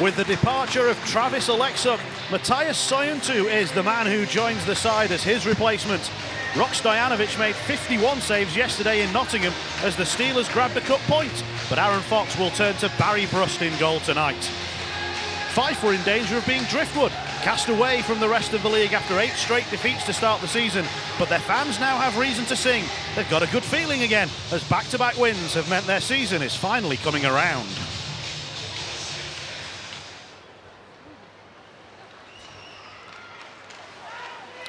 With the departure of Travis Aleksuk, Matthias Soyuncu is the man who joins the side as his replacement. Rok Stojanovic made 51 saves yesterday in Nottingham as the Steelers grabbed a cup point, but Aaron Fox will turn to Barry Brust in goal tonight. Fife were in danger of being driftwood, cast away from the rest of the league after 8 straight defeats to start the season, but their fans now have reason to sing. They've got a good feeling again, as back-to-back wins have meant their season is finally coming around.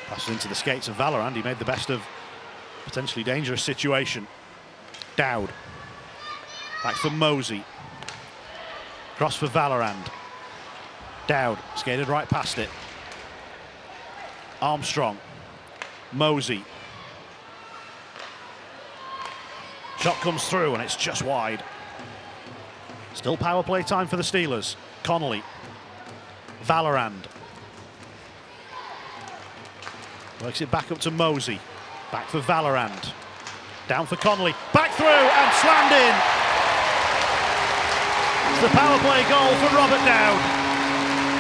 Passes into the skates of Valorand. He made the best of a potentially dangerous situation. Dowd. Back for Mosey. Cross for Valorand. Dowd skated right past it. Armstrong. Mosey. Shot comes through and it's just wide. Still power play time for the Steelers. Connolly. Valorand. Works it back up to Mosey. Back for Valorand. Down for Connolly. Back through and slammed in. It's the power play goal for Robert Dowd.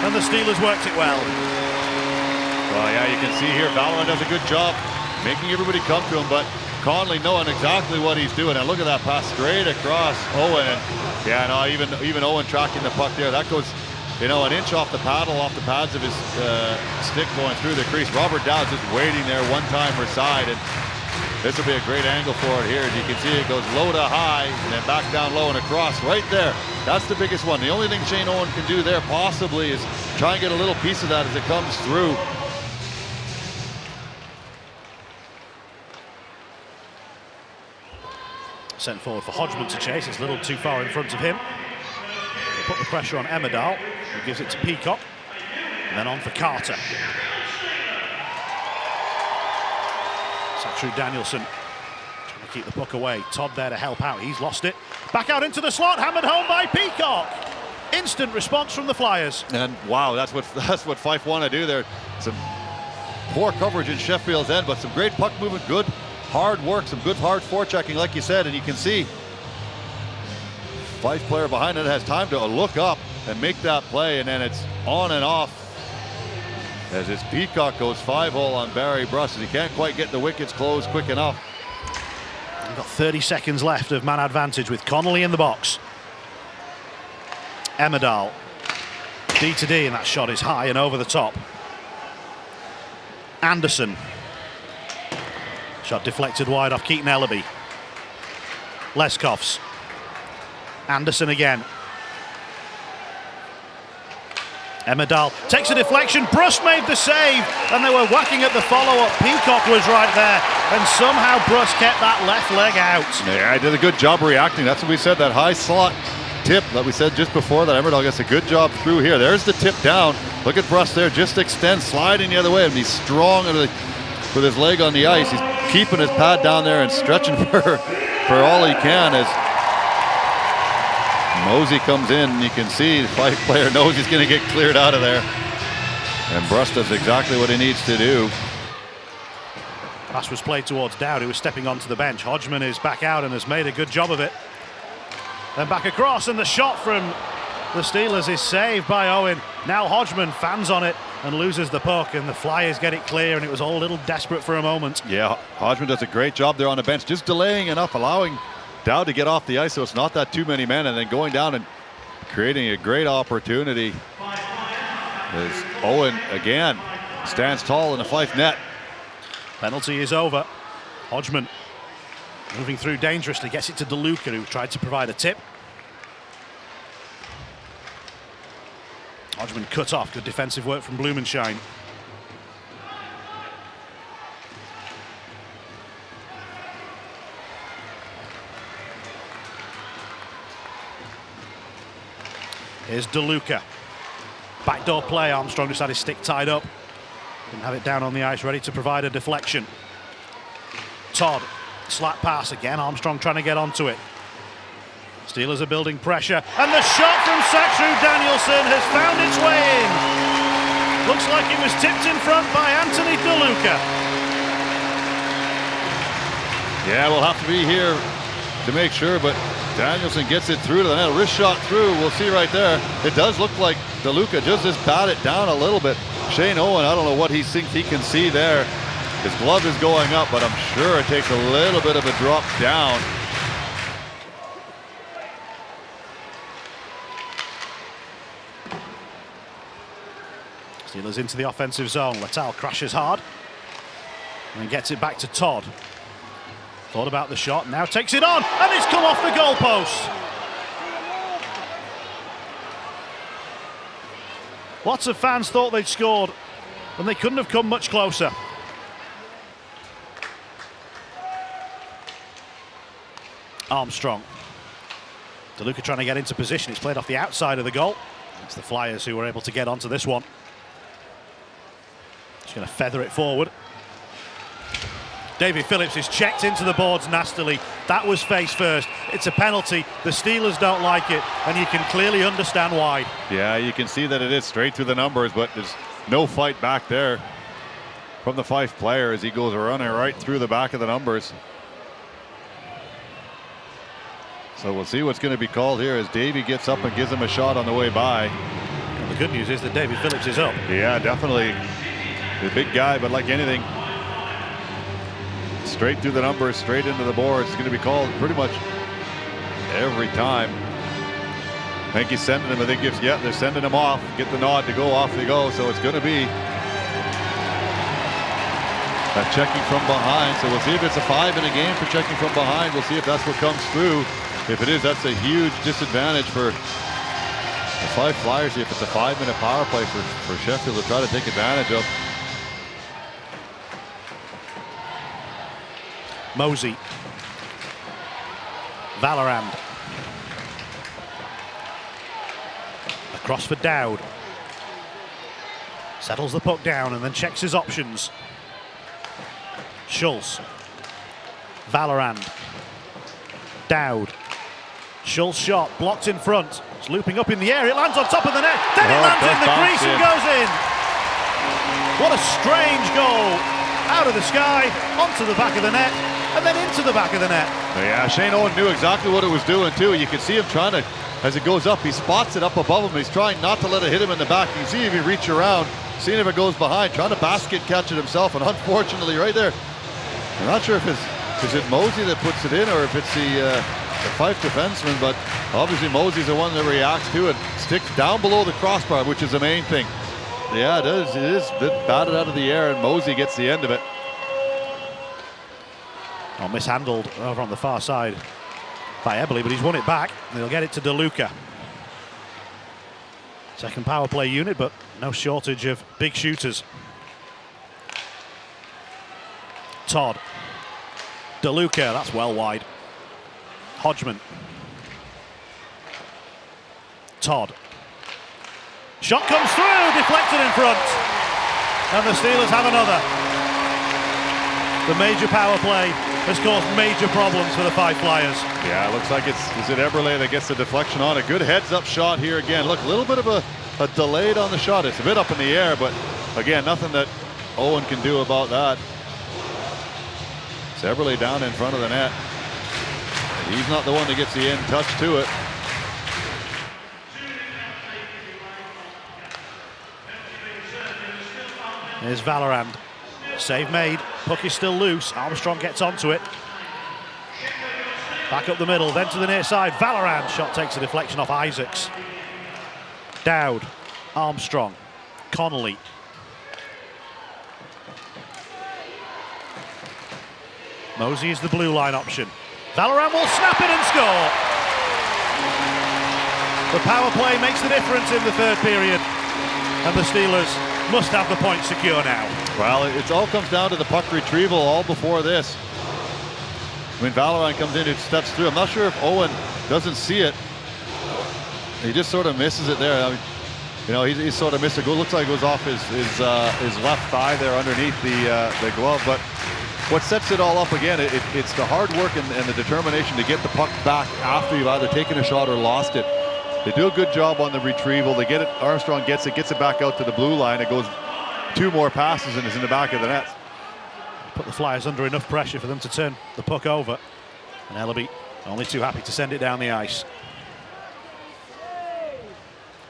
And the Steelers worked it well. Well, yeah, you can see here Valorand does a good job making everybody come to him, but Connolly knowing exactly what he's doing. And look at that pass straight across Owen. And yeah, no, even Owen tracking the puck there. That goes, you know, an inch off the paddle, off the pads of his stick going through the crease. Robert Dowd's just waiting there one time per side, and this will be a great angle for it here. As you can see, it goes low to high and then back down low and across right there. That's the biggest one. The only thing Shane Owen can do there possibly is try and get a little piece of that as it comes through. Sent forward for Hodgman to chase. It's a little too far in front of him. They put the pressure on Emmerdal, who gives it to Peacock. And then on for Carter. Satru Danielson trying to keep the puck away. Todd there to help out. He's lost it. Back out into the slot. Hammered home by Peacock. Instant response from the Flyers. And wow, that's what Fife want to do there. Some poor coverage in Sheffield's end, but some great puck movement, good hard work, some good hard forechecking, like you said, and you can see Fife player behind it has time to look up and make that play, and then it's on and off as this Peacock goes 5-hole on Barry Brust. He can't quite get the wickets closed quick enough. We've got 30 seconds left of man advantage with Connolly in the box. Emmerdal. D to D, and that shot is high and over the top. Anderson. Shot deflected wide off Keaton Ellaby. Leskovs. Anderson again. Emmerdal takes a deflection. Brust made the save, and they were whacking at the follow-up. Peacock was right there, and somehow Brust kept that left leg out. Yeah, he did a good job reacting. That's what we said, that high slot tip that we said just before that. Emmerdal gets a good job through here. There's the tip down. Look at Brust there, just extend, sliding the other way, and he's strong with his leg on the ice. He's keeping his pad down there and stretching for all he can as Mosey comes in, and you can see the Fife player knows he's going to get cleared out of there. And Brust does exactly what he needs to do. Pass was played towards Dowd, who was stepping onto the bench. Hodgman is back out and has made a good job of it. Then back across, and the shot from the Steelers is saved by Owen. Now Hodgman fans on it and loses the puck, and the Flyers get it clear, and it was all a little desperate for a moment. Yeah, Hodgman does a great job there on the bench, just delaying enough, allowing Dowd to get off the ice so it's not that too many men, and then going down and creating a great opportunity as Owen again stands tall in the Fife net. Penalty is over. Hodgman moving through dangerously, gets it to DeLuca, who tried to provide a tip. Hodgman cut off. Good defensive work from Blumenschein. Here's DeLuca. Backdoor play. Armstrong just had his stick tied up. Didn't have it down on the ice, ready to provide a deflection. Todd, slap pass again. Armstrong trying to get onto it. Steelers are building pressure, and the shot from Satru Danielson has found its way in. Looks like it was tipped in front by Anthony DeLuca. Yeah, we'll have to be here to make sure, but Danielson gets it through to the net. Wrist shot through. We'll see right there. It does look like DeLuca just bat it down a little bit. Shane Owen, I don't know what he thinks he can see there. His glove is going up, but I'm sure it takes a little bit of a drop down. Steelers into the offensive zone. Letal crashes hard and gets it back to Todd. Thought about the shot, now takes it on, and it's come off the goalpost. Lots of fans thought they'd scored, and they couldn't have come much closer. Armstrong. DeLuca trying to get into position. It's played off the outside of the goal. It's the Flyers who were able to get onto this one. Just going to feather it forward. David Phillips is checked into the boards nastily. That was face first. It's a penalty. The Steelers don't like it, and you can clearly understand why. Yeah, you can see that it is straight through the numbers, but there's no fight back there from the Fife player as he goes running right through the back of the numbers. So we'll see what's going to be called here as Davey gets up and gives him a shot on the way by. And the good news is that David Phillips is up. Yeah, definitely. The big guy, but like anything, straight through the numbers, straight into the boards. It's going to be called pretty much every time. I think he's sending him. I think they're sending him off. Get the nod to go. Off they go. So it's going to be that checking from behind. So we'll see if it's a 5 in a game for checking from behind. We'll see if that's what comes through. If it is, that's a huge disadvantage for the Fife Flyers. If it's a 5-minute power play for Sheffield to try to take advantage of. Mosey. Valorand. Across for Dowd. Settles the puck down and then checks his options. Schultz. Valorand. Dowd. Schultz shot blocked in front. It's looping up in the air. It lands on top of the net. Then it lands in the crease and goes in. What a strange goal. Out of the sky, onto the back of the net, and then into the back of the net. Yeah, Shane Owen knew exactly what it was doing too. You can see him trying to, as it goes up, he spots it up above him. He's trying not to let it hit him in the back. You can see if he reach around, seeing if it goes behind, trying to basket catch it himself, and unfortunately right there, I'm not sure if is it Mosey that puts it in or if it's the Fife defenseman, but obviously Mosey's the one that reacts to it. Sticks down below the crossbar, which is the main thing. Yeah, it is. It is batted out of the air, and Mosey gets the end of it. Oh, mishandled over on the far side by Eberle, but he's won it back. They'll get it to DeLuca. Second power play unit, but no shortage of big shooters. Todd. DeLuca, that's well wide. Hodgman. Todd. Shot comes through, deflected in front. And the Steelers have another. The major power play has caused major problems for the Fife Flyers. Yeah, it looks like is it Eberle that gets the deflection on. A good heads-up shot here again. Look, a little bit of a delayed on the shot. It's a bit up in the air, but again, nothing that Owen can do about that. It's Eberle down in front of the net. He's not the one that gets the end touch to it. There's Valorand. Save made. Puck is still loose. Armstrong gets onto it. Back up the middle, then to the near side. Valorand. Shot takes a deflection off Isaacs. Dowd. Armstrong. Connolly. Mosey is the blue line option. Valorand will snap it and score. The power play makes the difference in the third period. And the Steelers must have the point secure now. Well, it all comes down to the puck retrieval all before this. When Valorand comes in, it steps through. I'm not sure if Owen doesn't see it. He just sort of misses it there. I mean, you know, he sort of missed a goal. Looks like it was off his left thigh there underneath the glove. But what sets it all up again, it's the hard work and the determination to get the puck back after you've either taken a shot or lost it. They do a good job on the retrieval. They get it. Armstrong gets it back out to the blue line. It goes 2 more passes and is in the back of the net. Put the Flyers under enough pressure for them to turn the puck over. And Ellaby Only too happy to send it down the ice.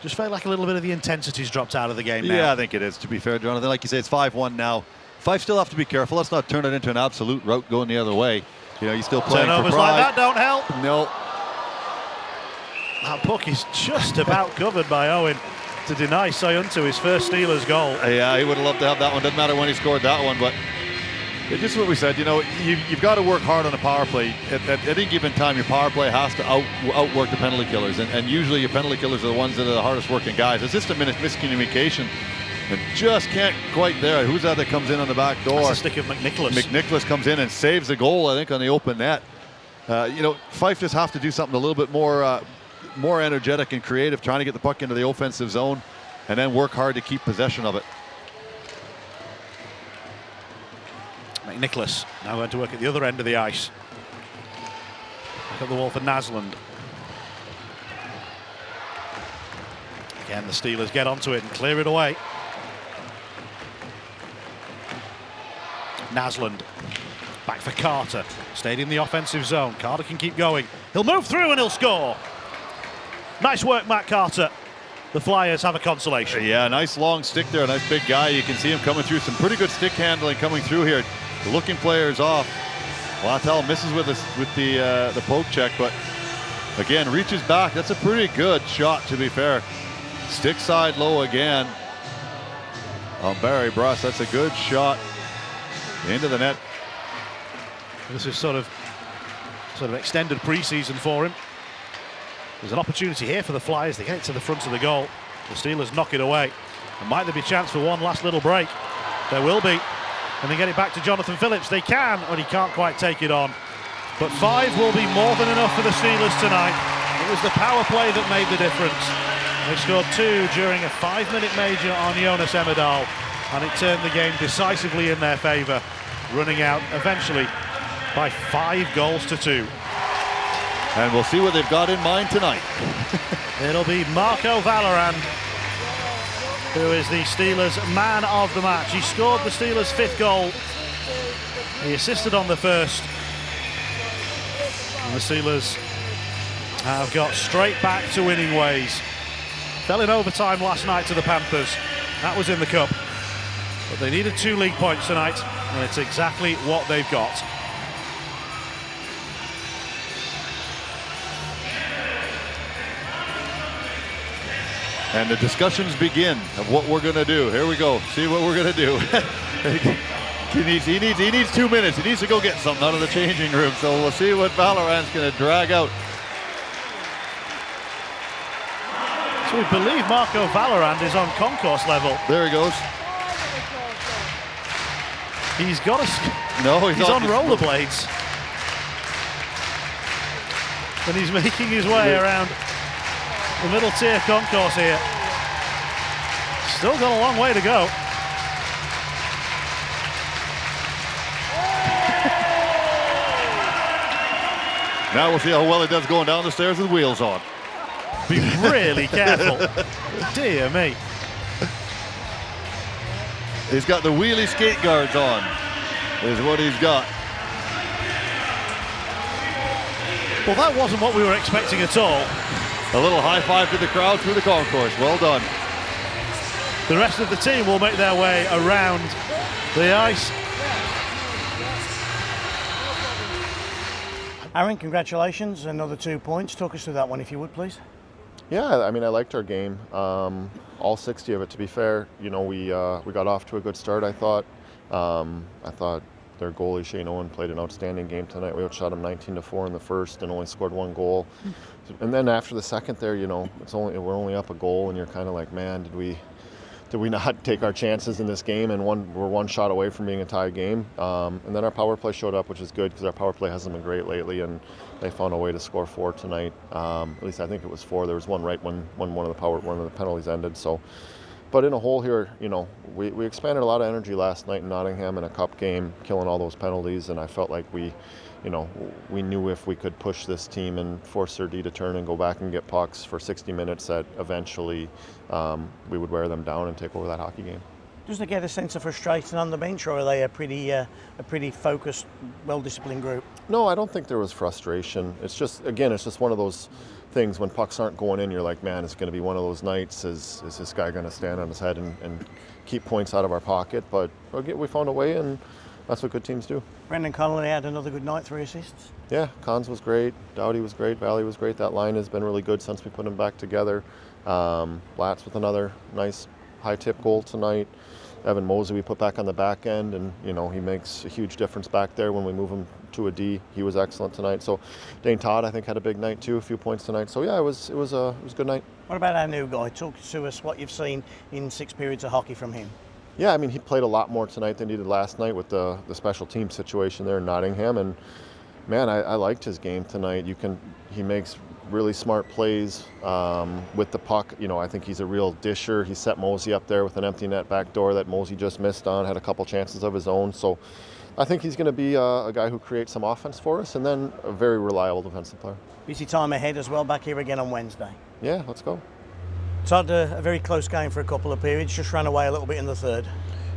Just felt like a little bit of the intensity's dropped out of the game now. Yeah, I think it is, to be fair, Jonathan. Like you say, it's 5-1 now. Fife still have to be careful. Let's not turn it into an absolute rout going the other way. You know, you're still playing for pride. Turnovers like that don't help. No. That puck is just about covered by Owen to deny Soyuncu his first Steelers goal. Yeah, he would have loved to have that one. Doesn't matter when he scored that one, but it's just what we said. You know, you've got to work hard on a power play. At any given time, your power play has to outwork the penalty killers, and usually your penalty killers are the ones that are the hardest working guys. It's just a miscommunication. And just can't quite there. Who's that comes in on the back door? That's a stick of McNicholas. McNicholas comes in and saves the goal, I think, on the open net. You know, Fife just have to do something a little bit more energetic and creative, trying to get the puck into the offensive zone and then work hard to keep possession of it. McNicholas now going to work at the other end of the ice. Look at the wall for Naslund. Again, the Steelers get onto it and clear it away. Naslund back for Carter. Stayed in the offensive zone. Carter can keep going. He'll move through and he'll score. Nice work, Matt Carter. The Flyers have a consolation. Yeah, nice long stick there. A nice big guy. You can see him coming through. Some pretty good stick handling coming through here. The looking players off. Lattell misses with the poke check, but again, reaches back. That's a pretty good shot, to be fair. Stick side low again on Barry Bruss. That's a good shot into the net. This is sort of extended preseason for him. There's an opportunity here for the Flyers. They get it to the front of the goal. The Steelers knock it away. And might there be a chance for one last little break? There will be. And they get it back to Jonathan Phillips. They can, but he can't quite take it on. But 5 will be more than enough for the Steelers tonight. It was the power play that made the difference. They scored 2 during a 5-minute major on Jonas Emmerdahl, and it turned the game decisively in their favour, running out eventually by 5-2. And we'll see what they've got in mind tonight. It'll be Marco Vallerand, who is the Steelers' man of the match. He scored the Steelers' 5th goal. He assisted on the first. And the Steelers have got straight back to winning ways. Fell in overtime last night to the Panthers. That was in the cup. But they needed 2 league points tonight, and it's exactly what they've got. And the discussions begin of what we're going to do. Here we go. See what we're going to do. he needs 2 minutes. He needs to go get something out of the changing room. So we'll see what Vallerand's going to drag out. So we believe Marco Vallerand is on concourse level. There he goes. He's got a... No, he's on rollerblades. And he's making his way around the middle tier concourse here. Still got a long way to go. Now we'll see how well he does going down the stairs with wheels on. Be really careful. Dear me. He's got the wheelie skate guards on, is what he's got. Well, that wasn't what we were expecting at all. A little high five to the crowd through the concourse. Well done. The rest of the team will make their way around the ice. Aaron, congratulations. Another 2 points. Talk us through that one, if you would, please. Yeah, I mean, I liked our game. All 60 of it, to be fair. You know, we got off to a good start, I thought. I thought their goalie, Shane Owen, played an outstanding game tonight. We outshot him 19-4 in the first and only scored 1 goal. And then after the second there, you know, we're only up a goal, and you're kind of like, man, did we not take our chances in this game? And we're 1 shot away from being a tie game. And then our power play showed up, which is good because our power play hasn't been great lately, and they found a way to score 4 tonight. At least I think it was 4. There was one right when one of the penalties ended. So, but in a whole here, you know, we expanded a lot of energy last night in Nottingham in a cup game, killing all those penalties, and I felt like we knew if we could push this team and force their D to turn and go back and get pucks for 60 minutes, that eventually we would wear them down and take over that hockey game. Does they get a sense of frustration on the bench, or are they a pretty focused, well-disciplined group? No, I don't think there was frustration. It's just one of those things when pucks aren't going in, you're like, man, it's going to be one of those nights. Is this guy going to stand on his head and keep points out of our pocket? But we found a way, and that's what good teams do. Brendan Connolly had another good night, 3 assists. Yeah, Cons was great, Doughty was great, Valley was great. That line has been really good since we put them back together. Latz with another nice high tip goal tonight. Evan Mosey we put back on the back end, and he makes a huge difference back there when we move him to a D. He was excellent tonight. So Dane Todd I think had a big night too, a few points tonight. So yeah, it was a good night. What about our new guy? Talk to us what you've seen in 6 periods of hockey from him. Yeah, I mean he played a lot more tonight than he did last night with the special team situation there in Nottingham, and man, I liked his game tonight. He makes really smart plays with the puck. I think he's a real disher. He set Mosey up there with an empty net back door that Mosey just missed on, had a couple chances of his own. So I think he's going to be a guy who creates some offense for us, and then a very reliable defensive player. Busy time ahead as well, back here again on Wednesday. Yeah, let's go. Todd, a very close game for a couple of periods, just ran away a little bit in the third.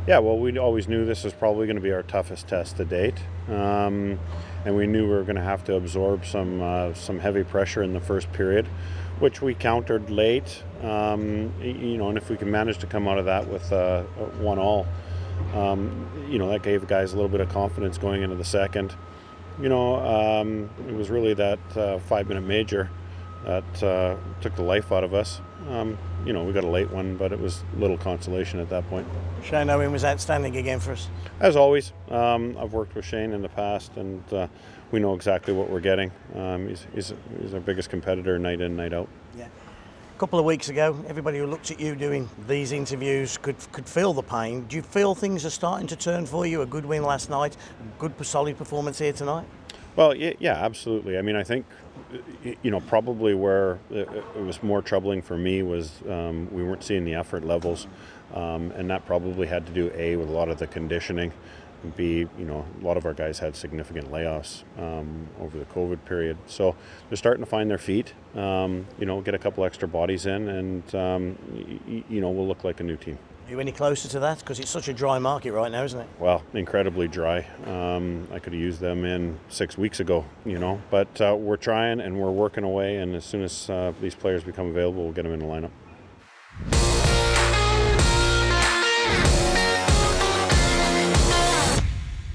Yeah, well, we always knew this was probably going to be our toughest test to date. And we knew we were going to have to absorb some heavy pressure in the first period, which we countered late. And if we can manage to come out of that with 1-1, that gave the guys a little bit of confidence going into the second. It was really that 5-minute major that took the life out of us. We got a late one, but it was little consolation at that point. Shane Owen was outstanding again for us. As always, I've worked with Shane in the past, and we know exactly what we're getting. He's our biggest competitor night in, night out. Yeah. A couple of weeks ago, everybody who looked at you doing these interviews could feel the pain. Do you feel things are starting to turn for you? A good win last night, a good solid performance here tonight? Well, yeah, absolutely. I mean, I think, probably where it was more troubling for me was we weren't seeing the effort levels, and that probably had to do, A, with a lot of the conditioning, and B, a lot of our guys had significant layoffs over the COVID period. So they're starting to find their feet, get a couple extra bodies in, and, we'll look like a new team. Are you any closer to that? Because it's such a dry market right now, isn't it? Well, incredibly dry. I could have used them in 6 weeks ago, But we're trying and we're working away, and as soon as these players become available, we'll get them in the lineup.